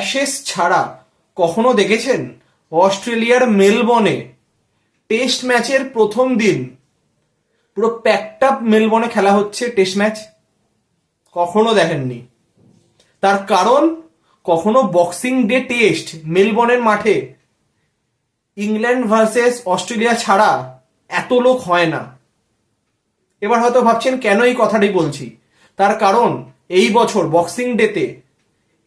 অ্যাশেস ছাড়া কখনো দেখেছেন অস্ট্রেলিয়ার মেলবর্নে টেস্ট ম্যাচের প্রথম দিন পুরো প্যাকড আপ মেলবর্নে খেলা হচ্ছে টেস্ট ম্যাচ? কখনো দেখেননি। তার কারণ কখনো বক্সিং ডে টেস্ট মেলবর্নের মাঠে ইংল্যান্ড ভার্সেস অস্ট্রেলিয়া ছাড়া এত লোক হয় না। এবার হয়তো ভাবছেন কেন এই কথাটি বলছি। তার কারণ এই বছর বক্সিং ডেতে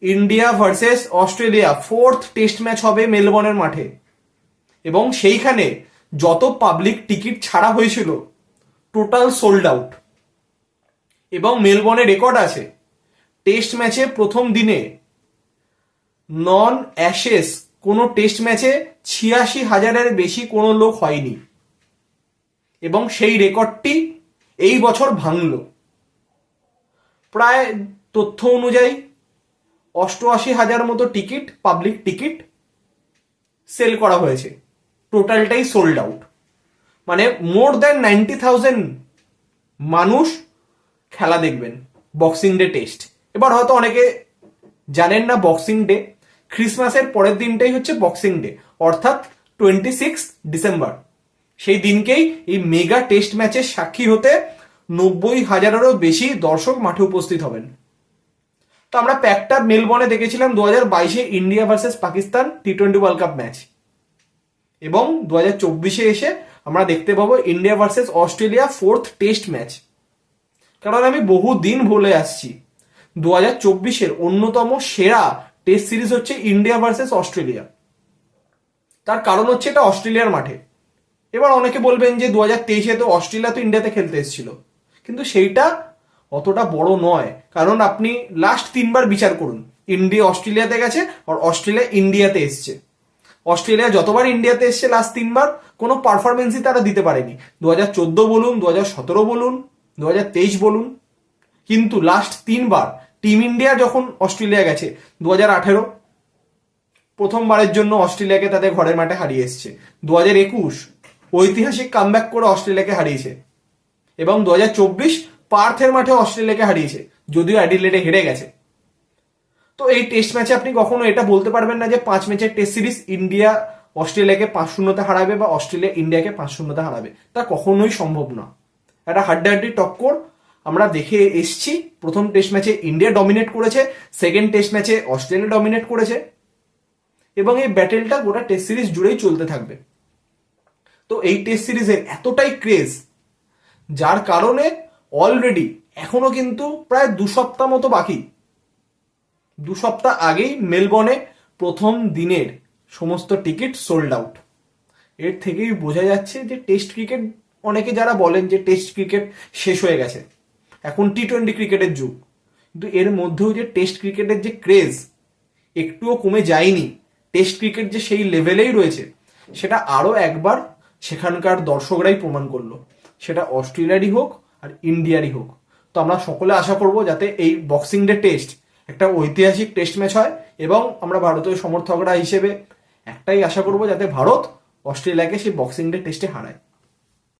India versus Australia 4th test match হবে মেলবর্নের মাঠে, এবং সেইখানে যত পাবলিক টিকিট ছাড়া হয়েছিল টোটাল সোল্ড আউট। এবং মেলবর্নে রেকর্ড আছে টেস্ট ম্যাচে প্রথম দিনে নন অ্যাশেস কোনো টেস্ট ম্যাচে 86,000-এর বেশি কোনো লোক হয়নি, এবং সেই রেকর্ডটি এই বছর ভাঙল। প্রায় তথ্য অনুযায়ী 88,000 মতো টিকিট, পাবলিক টিকিট সেল করা হয়েছে, টোটালটাই সোল্ড আউট। মানে মোর দ্যান 90,000 মানুষ খেলা দেখবেন বক্সিং ডে টেস্ট। এবার হয়তো অনেকে জানেন না বক্সিং ডে ক্রিসমাসের পরের দিনটাই হচ্ছে বক্সিং ডে, অর্থাৎ 26 ডিসেম্বর। সেই দিনকেই এই মেগা টেস্ট ম্যাচের সাক্ষী হতে 90,000-এরও বেশি দর্শক মাঠে উপস্থিত হবেন। তো আমরা প্যাকড আপ মেলবর্নে দেখেছিলাম 2022-এ ইন্ডিয়া ভার্সেস পাকিস্তান টি20 ওয়ার্ল্ড কাপ ম্যাচ, এবং 2024-এ এসে আমরা দেখতে পাবো India versus Australia 4th test match. কারণ আমি বহু দিন বলে আসছি 2024-এর অন্যতম সেরা টেস্ট সিরিজ হচ্ছে ইন্ডিয়া ভার্সেস অস্ট্রেলিয়া। তার কারণ হচ্ছে এটা অস্ট্রেলিয়ার মাঠে। এবার অনেকে বলবেন যে 2023-এ তো অস্ট্রেলিয়া তো ইন্ডিয়াতে খেলতে এসেছিল, কিন্তু সেইটা অতটা বড় নয়। কারণ আপনি লাস্ট 3বার বিচার করুন, ইন্ডিয়া অস্ট্রেলিয়াতে গেছে আর অস্ট্রেলিয়া ইন্ডিয়াতে এসছে। অস্ট্রেলিয়া যতবার ইন্ডিয়াতে এসছে লাস্ট 3বার কোনো পারফরমেন্সই তারা দিতে পারেনি। 2014 বলুন, 2017 বলুন, 2023 বলুন, কিন্তু লাস্ট 3বার টিম ইন্ডিয়া যখন অস্ট্রেলিয়া গেছে, 2018 প্রথমবারের জন্য অস্ট্রেলিয়াকে তাদের ঘরের মাঠে হারিয়ে এসছে, 2021 ঐতিহাসিক কামব্যাক করে অস্ট্রেলিয়াকে হারিয়েছে, এবং 2024 পার্থের মাঠে অস্ট্রেলিয়াকে হারিয়েছে, যদিও অ্যাডিলেডে হেরে গেছে। তো এই টেস্ট ম্যাচে আপনি কখনো এটা বলতে পারবেন না যে 5 ম্যাচের টেস্ট সিরিজ ইন্ডিয়া অস্ট্রেলিয়াকে 5-0-তে হারাবে বা অস্ট্রেলিয়া ইন্ডিয়াকে 5-0-তে হারাবে। তা কখনোই সম্ভব না। একটা হাড্ডাহাড্ডি টক্কর আমরা দেখে এসছি। প্রথম টেস্ট ম্যাচে ইন্ডিয়া ডমিনেট করেছে, সেকেন্ড টেস্ট ম্যাচে অস্ট্রেলিয়া ডমিনেট করেছে, এবং এই ব্যাটেলটা গোটা টেস্ট সিরিজ জুড়েই চলতে থাকবে। তো এই টেস্ট সিরিজের এতটাই ক্রেজ, যার কারণে অলরেডি এখনো কিন্তু প্রায় 2 সপ্তাহ মতো বাকি। 2 সপ্তাহ আগেই মেলবর্নে প্রথম দিনের সমস্ত টিকিট সোল্ড আউট। এর থেকেই বোঝা যাচ্ছে যে টেস্ট ক্রিকেট, অনেকে যারা বলেন যে টেস্ট ক্রিকেট শেষ হয়ে গেছে, এখন টি20 ক্রিকেটের যুগ, কিন্তু এর মধ্যেও যে টেস্ট ক্রিকেটের যে ক্রেজ একটুও কমে যায়নি, টেস্ট ক্রিকেট যে সেই লেভেলেই রয়েছে, সেটা আরো একবার সেখানকার দর্শকরাই প্রমাণ করলো, সেটা অস্ট্রেলিয়ারই হোক আর ইন্ডিয়ারই হোক। তো আমরা সকলে আশা করব যাতে এই বক্সিং ডে টেস্ট একটা ঐতিহাসিক টেস্ট ম্যাচ হয়, এবং আমরা ভারতীয় সমর্থকরা হিসেবে একটাই আশা করব যাতে ভারত অস্ট্রেলিয়াকে সেই বক্সিং ডে টেস্টে হারায়।